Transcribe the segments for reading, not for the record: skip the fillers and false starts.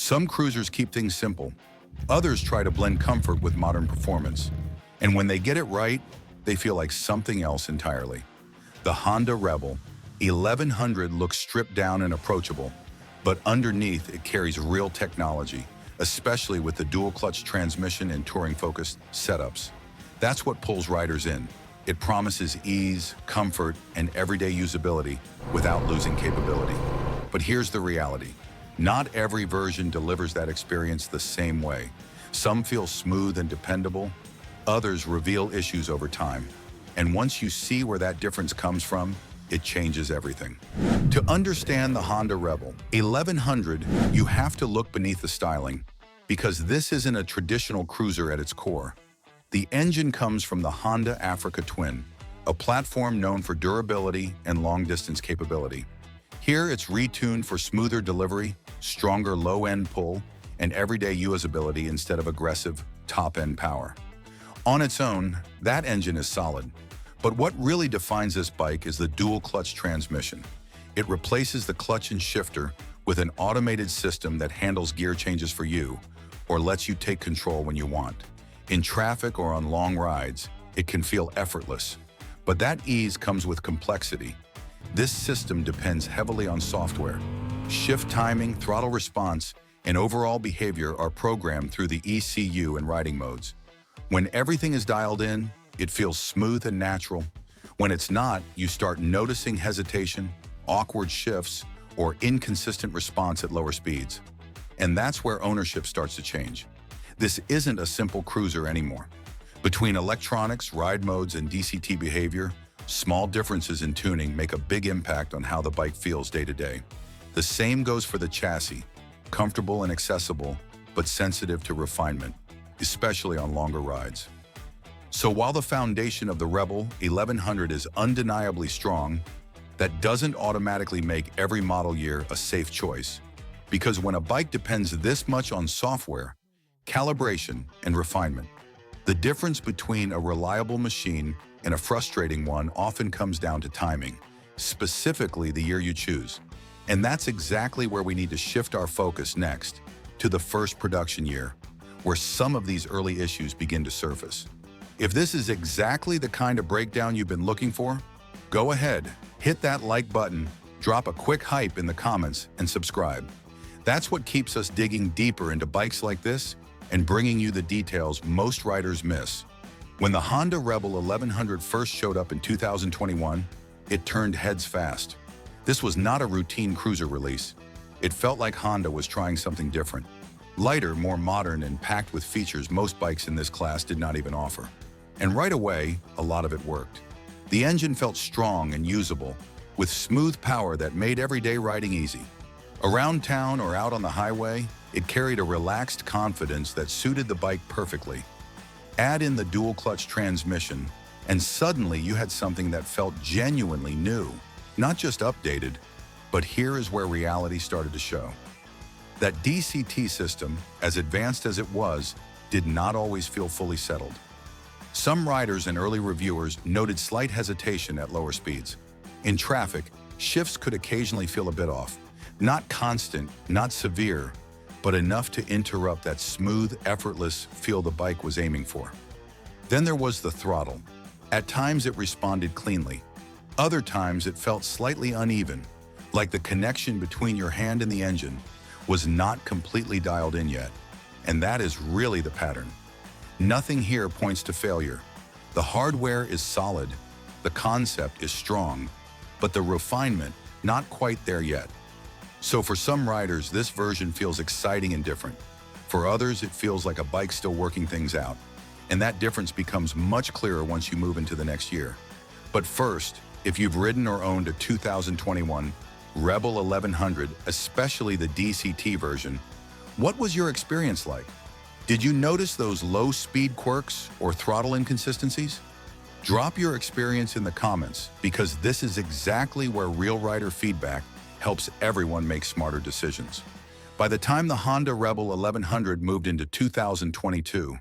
Some cruisers keep things simple. Others try to blend comfort with modern performance. And when they get it right, they feel like something else entirely. The Honda Rebel 1100 looks stripped down and approachable, but underneath it carries real technology, especially with the dual-clutch transmission and touring-focused setups. That's what pulls riders in. It promises ease, comfort, and everyday usability without losing capability. But here's the reality. Not every version delivers that experience the same way. Some feel smooth and dependable, others reveal issues over time. And once you see where that difference comes from, it changes everything. To understand the Honda Rebel 1100, you have to look beneath the styling, because this isn't a traditional cruiser at its core. The engine comes from the Honda Africa Twin, a platform known for durability and long-distance capability. Here, it's retuned for smoother delivery, stronger low-end pull, and everyday usability instead of aggressive top-end power. On its own, that engine is solid. But what really defines this bike is the dual-clutch transmission. It replaces the clutch and shifter with an automated system that handles gear changes for you or lets you take control when you want. In traffic or on long rides, it can feel effortless. But that ease comes with complexity. This system depends heavily on software. Shift timing, throttle response, and overall behavior are programmed through the ECU and riding modes. When everything is dialed in, it feels smooth and natural. When it's not, you start noticing hesitation, awkward shifts, or inconsistent response at lower speeds. And that's where ownership starts to change. This isn't a simple cruiser anymore. Between electronics, ride modes, and DCT behavior, small differences in tuning make a big impact on how the bike feels day to day. The same goes for the chassis, comfortable and accessible, but sensitive to refinement, especially on longer rides. So while the foundation of the Rebel 1100 is undeniably strong, that doesn't automatically make every model year a safe choice. Because when a bike depends this much on software, calibration, and refinement, the difference between a reliable machine and a frustrating one often comes down to timing, specifically the year you choose. And that's exactly where we need to shift our focus next, to the first production year, where some of these early issues begin to surface. If this is exactly the kind of breakdown you've been looking for, go ahead, hit that like button, drop a quick hype in the comments, and subscribe. That's what keeps us digging deeper into bikes like this and bringing you the details most riders miss. When the Honda Rebel 1100 first showed up in 2021, it turned heads fast. This was not a routine cruiser release. It felt like Honda was trying something different. Lighter, more modern, and packed with features most bikes in this class did not even offer. And right away, a lot of it worked. The engine felt strong and usable, with smooth power that made everyday riding easy. Around town or out on the highway, it carried a relaxed confidence that suited the bike perfectly. Add in the dual-clutch transmission, and suddenly you had something that felt genuinely new, not just updated, but here is where reality started to show. That DCT system, as advanced as it was, did not always feel fully settled. Some riders and early reviewers noted slight hesitation at lower speeds. In traffic, shifts could occasionally feel a bit off. Not constant, not severe, but enough to interrupt that smooth, effortless feel the bike was aiming for. Then there was the throttle. At times it responded cleanly. Other times it felt slightly uneven, like the connection between your hand and the engine was not completely dialed in yet. And that is really the pattern. Nothing here points to failure. The hardware is solid, the concept is strong, but the refinement, not quite there yet. So for some riders, this version feels exciting and different. For others, it feels like a bike still working things out. And that difference becomes much clearer once you move into the next year. But first, if you've ridden or owned a 2021 Rebel 1100, especially the DCT version, what was your experience like? Did you notice those low speed quirks or throttle inconsistencies? Drop your experience in the comments, because this is exactly where real rider feedback helps everyone make smarter decisions. By the time the Honda Rebel 1100 moved into 2022,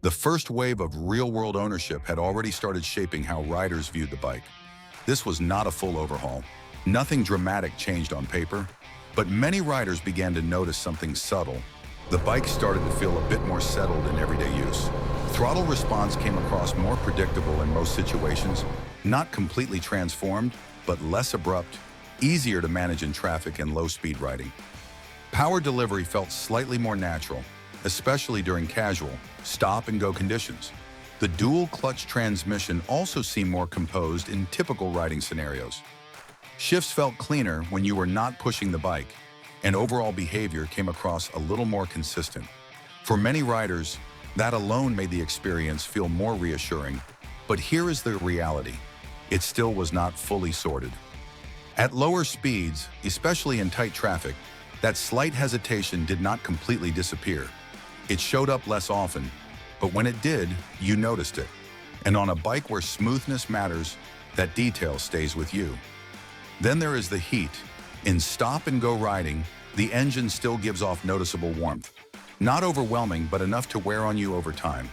the first wave of real-world ownership had already started shaping how riders viewed the bike. This was not a full overhaul. Nothing dramatic changed on paper, But many riders began to notice something subtle. The bike started to feel a bit more settled in everyday use. Throttle response came across more predictable in most situations, not completely transformed, but less abrupt, easier to manage in traffic and low-speed riding. Power delivery felt slightly more natural, especially during casual, stop-and-go conditions. The dual-clutch transmission also seemed more composed in typical riding scenarios. Shifts felt cleaner when you were not pushing the bike, and overall behavior came across a little more consistent. For many riders, that alone made the experience feel more reassuring, but here is the reality. It still was not fully sorted. At lower speeds, especially in tight traffic, that slight hesitation did not completely disappear. It showed up less often, but when it did, you noticed it. And on a bike where smoothness matters, that detail stays with you. Then there is the heat. In stop-and-go riding, the engine still gives off noticeable warmth. Not overwhelming, but enough to wear on you over time.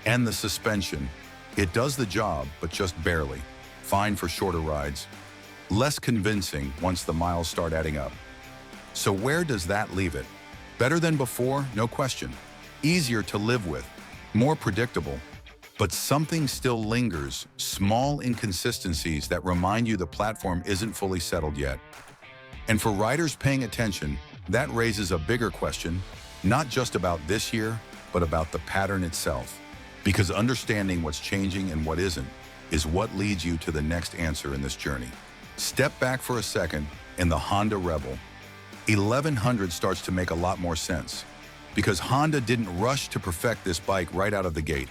And the suspension. It does the job, but just barely. Fine for shorter rides. Less convincing once the miles start adding up. So where does that leave it? Better than before, no question. Easier to live with. More predictable. But something still lingers, small inconsistencies that remind you the platform isn't fully settled yet. And for riders paying attention, that raises a bigger question, not just about this year, but about the pattern itself. Because understanding what's changing and what isn't is what leads you to the next answer in this journey. Step back for a second, and the Honda Rebel 1100 starts to make a lot more sense. Because Honda didn't rush to perfect this bike right out of the gate.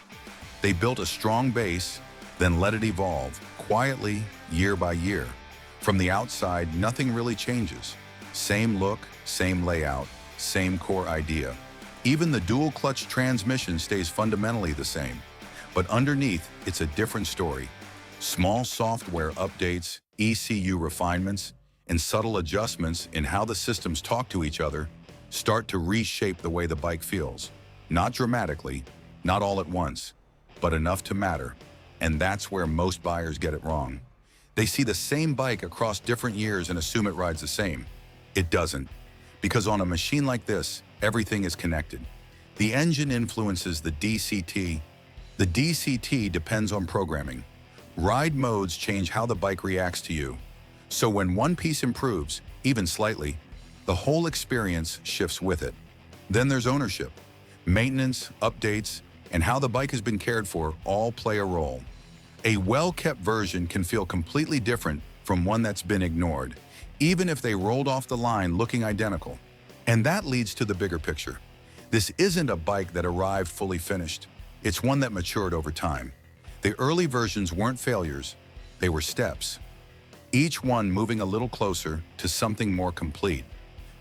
They built a strong base, then let it evolve, quietly, year by year. From the outside, nothing really changes. Same look, same layout, same core idea. Even the dual-clutch transmission stays fundamentally the same. But underneath, it's a different story. Small software updates, ECU refinements, and subtle adjustments in how the systems talk to each other start to reshape the way the bike feels. Not dramatically, not all at once, but enough to matter. And that's where most buyers get it wrong. They see the same bike across different years and assume it rides the same. It doesn't. Because on a machine like this, everything is connected. The engine influences the DCT. The DCT depends on programming. Ride modes change how the bike reacts to you. So when one piece improves, even slightly, the whole experience shifts with it. Then there's ownership. Maintenance, updates, and how the bike has been cared for all play a role. A well-kept version can feel completely different from one that's been ignored, even if they rolled off the line looking identical. And that leads to the bigger picture. This isn't a bike that arrived fully finished. It's one that matured over time. The early versions weren't failures, they were steps. Each one moving a little closer to something more complete.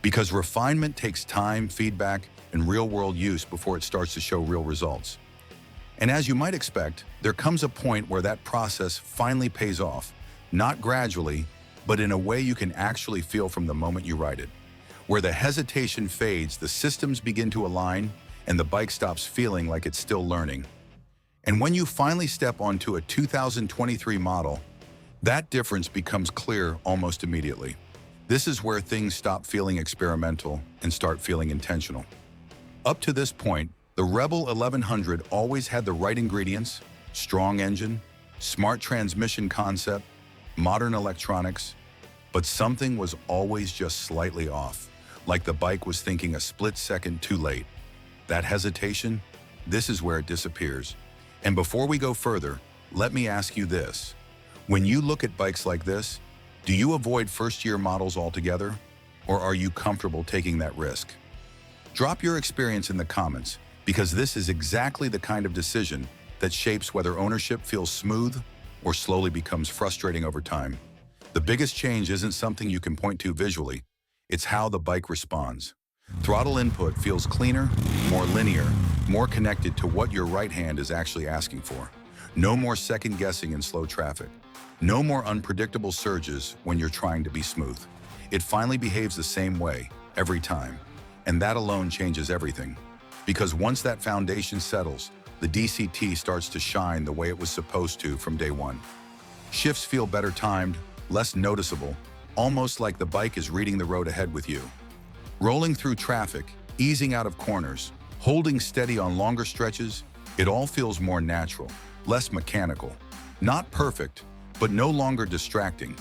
Because refinement takes time, feedback, and real-world use before it starts to show real results. And as you might expect, there comes a point where that process finally pays off, not gradually, but in a way you can actually feel from the moment you ride it. Where the hesitation fades, the systems begin to align, and the bike stops feeling like it's still learning. And when you finally step onto a 2023 model, that difference becomes clear almost immediately. This is where things stop feeling experimental and start feeling intentional. Up to this point, the Rebel 1100 always had the right ingredients: strong engine, smart transmission concept, modern electronics, but something was always just slightly off, like the bike was thinking a split second too late. That hesitation, this is where it disappears. And before we go further, let me ask you this. When you look at bikes like this, do you avoid first-year models altogether, or are you comfortable taking that risk? Drop your experience in the comments, because this is exactly the kind of decision that shapes whether ownership feels smooth or slowly becomes frustrating over time. The biggest change isn't something you can point to visually, it's how the bike responds. Throttle input feels cleaner, more linear, more connected to what your right hand is actually asking for. No more second guessing in slow traffic. No more unpredictable surges when you're trying to be smooth. It finally behaves the same way, every time. And that alone changes everything. Because once that foundation settles, the DCT starts to shine the way it was supposed to from day one. Shifts feel better timed, less noticeable, almost like the bike is reading the road ahead with you. Rolling through traffic, easing out of corners, holding steady on longer stretches, it all feels more natural, less mechanical. Not perfect, but no longer distracting.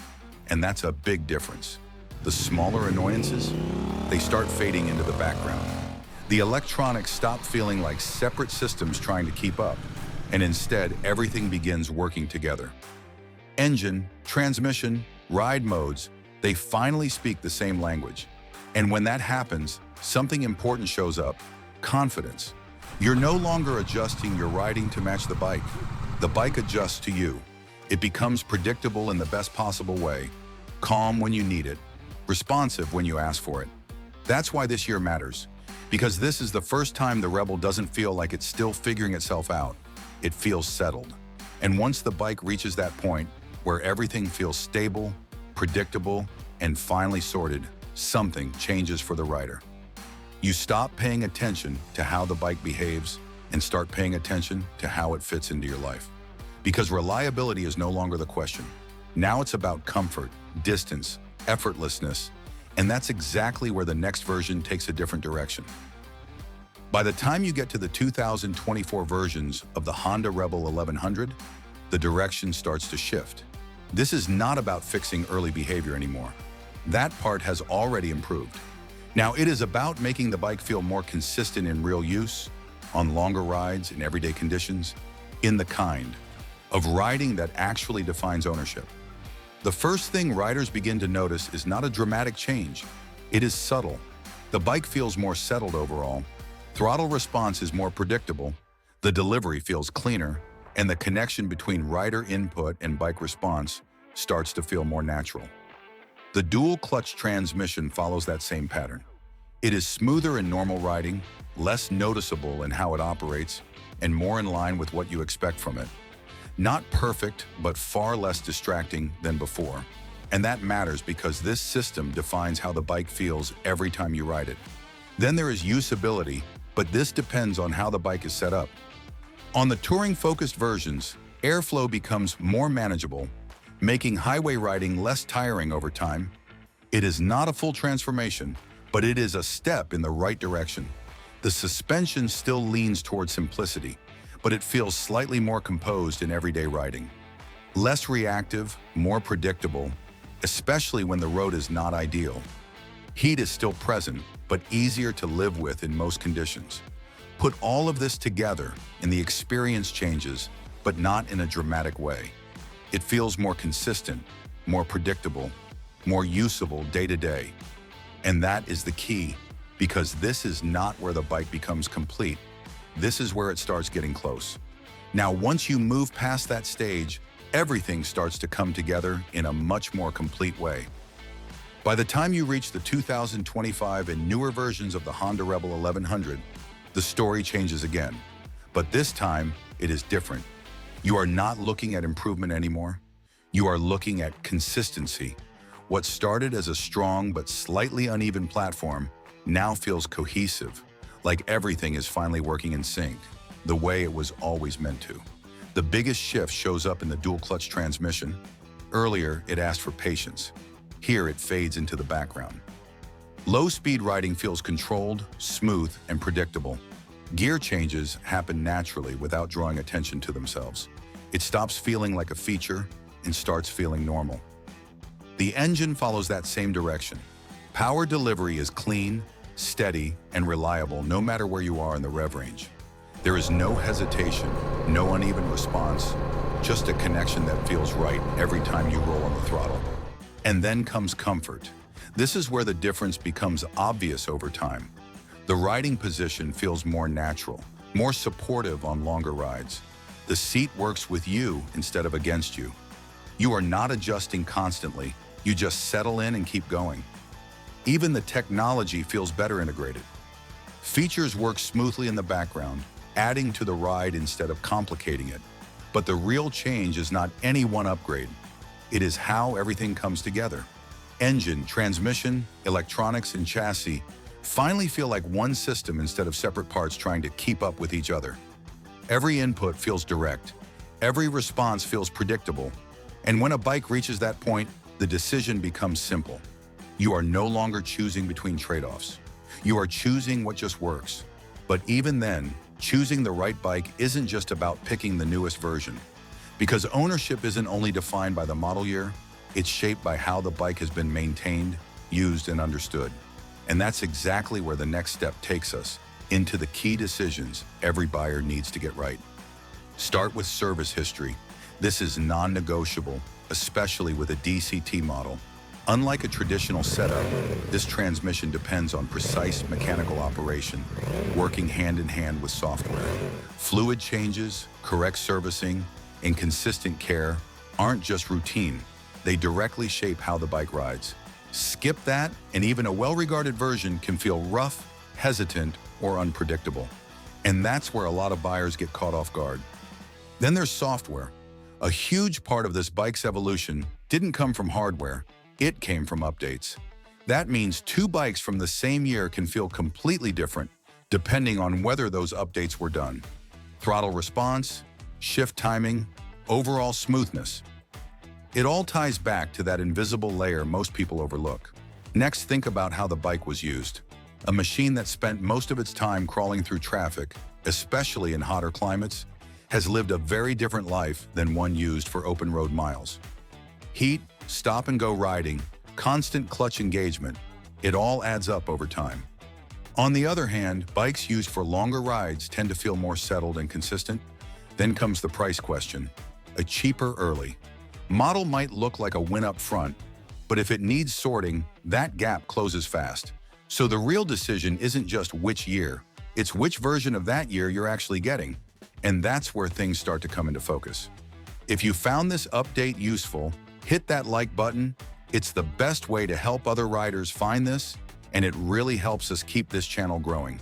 And that's a big difference. The smaller annoyances, they start fading into the background. The electronics stop feeling like separate systems trying to keep up, and instead everything begins working together. Engine, transmission, ride modes, they finally speak the same language. And when that happens, something important shows up: confidence. You're no longer adjusting your riding to match the bike. The bike adjusts to you. It becomes predictable in the best possible way, calm when you need it, responsive when you ask for it. That's why this year matters, because this is the first time the Rebel doesn't feel like it's still figuring itself out. It feels settled. And once the bike reaches that point where everything feels stable, predictable, and finally sorted, something changes for the rider. You stop paying attention to how the bike behaves and start paying attention to how it fits into your life. Because reliability is no longer the question. Now it's about comfort, distance, effortlessness, and that's exactly where the next version takes a different direction. By the time you get to the 2024 versions of the Honda Rebel 1100, the direction starts to shift. This is not about fixing early behavior anymore. That part has already improved. Now it is about making the bike feel more consistent in real use, on longer rides, in everyday conditions, in the kind of riding that actually defines ownership. The first thing riders begin to notice is not a dramatic change. It is subtle. The bike feels more settled overall. Throttle response is more predictable. The delivery feels cleaner, and the connection between rider input and bike response starts to feel more natural. The dual clutch transmission follows that same pattern. It is smoother in normal riding, less noticeable in how it operates, and more in line with what you expect from it. Not perfect, but far less distracting than before. And that matters because this system defines how the bike feels every time you ride it. Then there is usability, but this depends on how the bike is set up. On the touring-focused versions, airflow becomes more manageable, making highway riding less tiring over time. It is not a full transformation, but it is a step in the right direction. The suspension still leans toward simplicity, but it feels slightly more composed in everyday riding. Less reactive, more predictable, especially when the road is not ideal. Heat is still present, but easier to live with in most conditions. Put all of this together, and the experience changes, but not in a dramatic way. It feels more consistent, more predictable, more usable day to day. And that is the key, because this is not where the bike becomes complete. This is where it starts getting close. Now, once you move past that stage, everything starts to come together in a much more complete way. By the time you reach the 2025 and newer versions of the Honda Rebel 1100, the story changes again. But this time, it is different. You are not looking at improvement anymore. You are looking at consistency. What started as a strong but slightly uneven platform now feels cohesive, like everything is finally working in sync, the way it was always meant to. The biggest shift shows up in the dual-clutch transmission. Earlier, it asked for patience. Here, it fades into the background. Low-speed riding feels controlled, smooth, and predictable. Gear changes happen naturally without drawing attention to themselves. It stops feeling like a feature and starts feeling normal. The engine follows that same direction. Power delivery is clean, steady, and reliable no matter where you are in the rev range. There is no hesitation, no uneven response, just a connection that feels right every time you roll on the throttle. And then comes comfort. This is where the difference becomes obvious over time. The riding position feels more natural, more supportive on longer rides. The seat works with you instead of against you. You are not adjusting constantly, you just settle in and keep going. Even the technology feels better integrated. Features work smoothly in the background, adding to the ride instead of complicating it. But the real change is not any one upgrade. It is how everything comes together. Engine, transmission, electronics, and chassis finally feel like one system instead of separate parts trying to keep up with each other. Every input feels direct. Every response feels predictable. And when a bike reaches that point, the decision becomes simple. You are no longer choosing between trade-offs. You are choosing what just works. But even then, choosing the right bike isn't just about picking the newest version. Because ownership isn't only defined by the model year, it's shaped by how the bike has been maintained, used, and understood. And that's exactly where the next step takes us, into the key decisions every buyer needs to get right. Start with service history. This is non-negotiable, especially with a DCT model. Unlike a traditional setup, this transmission depends on precise mechanical operation, working hand in hand with software. Fluid changes, correct servicing, and consistent care aren't just routine. They directly shape how the bike rides. Skip that, and even a well-regarded version can feel rough, hesitant, or unpredictable. And that's where a lot of buyers get caught off guard. Then there's software. A huge part of this bike's evolution didn't come from hardware. It came from updates. That means two bikes from the same year can feel completely different depending on whether those updates were done. Throttle response, shift timing, overall smoothness. It all ties back to that invisible layer most people overlook. Next, think about how the bike was used. A machine that spent most of its time crawling through traffic, especially in hotter climates, has lived a very different life than one used for open road miles. Heat, stop-and-go riding, constant clutch engagement, it all adds up over time. On the other hand, bikes used for longer rides tend to feel more settled and consistent. Then comes the price question. A cheaper early model might look like a win up front, but if it needs sorting, that gap closes fast. So the real decision isn't just which year, it's which version of that year you're actually getting. And that's where things start to come into focus. If you found this update useful, hit that like button. It's the best way to help other riders find this, and it really helps us keep this channel growing.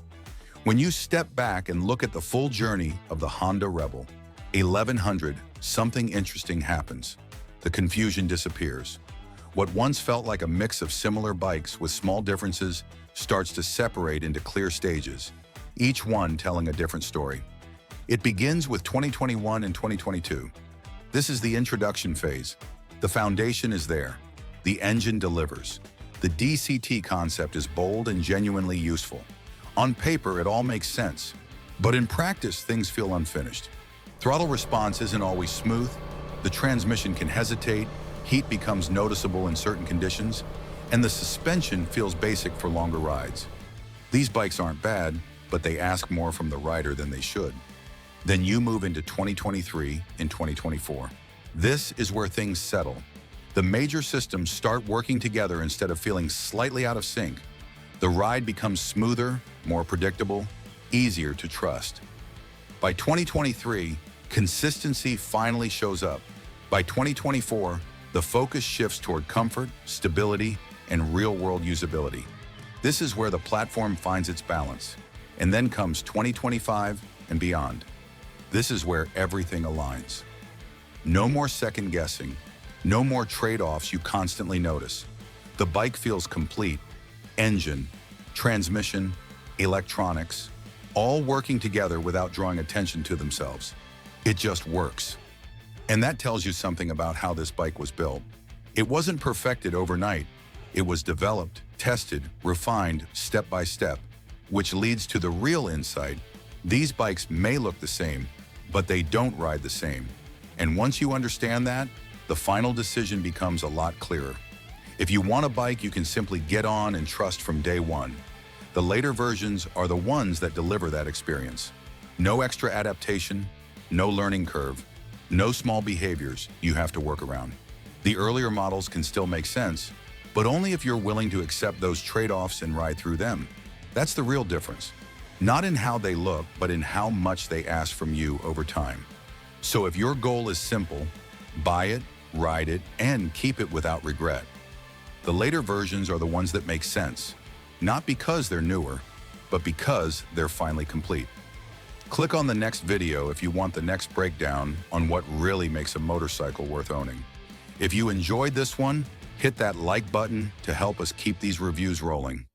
When you step back and look at the full journey of the Honda Rebel 1100, something interesting happens. The confusion disappears. What once felt like a mix of similar bikes with small differences starts to separate into clear stages, each one telling a different story. It begins with 2021 and 2022. This is the introduction phase. The foundation is there. The engine delivers. The DCT concept is bold and genuinely useful. On paper, it all makes sense. But in practice, things feel unfinished. Throttle response isn't always smooth. The transmission can hesitate. Heat becomes noticeable in certain conditions. And the suspension feels basic for longer rides. These bikes aren't bad, but they ask more from the rider than they should. Then you move into 2023 and 2024. This is where things settle. The major systems start working together instead of feeling slightly out of sync. The ride becomes smoother, more predictable, easier to trust. By 2023, consistency finally shows up. By 2024, the focus shifts toward comfort, stability, and real-world usability. This is where the platform finds its balance. And then comes 2025 and beyond. This is where everything aligns. No more second guessing, no more trade-offs you constantly notice. The bike feels complete. Engine, transmission, electronics, all working together without drawing attention to themselves. It just works. And that tells you something about how this bike was built. It wasn't perfected overnight. It was developed, tested, refined step by step, which leads to the real insight. These bikes may look the same, but they don't ride the same. And once you understand that, the final decision becomes a lot clearer. If you want a bike you can simply get on and trust from day one. The later versions are the ones that deliver that experience. No extra adaptation, no learning curve, no small behaviors you have to work around. The earlier models can still make sense, but only if you're willing to accept those trade-offs and ride through them. That's the real difference. Not in how they look, but in how much they ask from you over time. So if your goal is simple, buy it, ride it, and keep it without regret. The later versions are the ones that make sense, not because they're newer, but because they're finally complete. Click on the next video if you want the next breakdown on what really makes a motorcycle worth owning. If you enjoyed this one, hit that like button to help us keep these reviews rolling.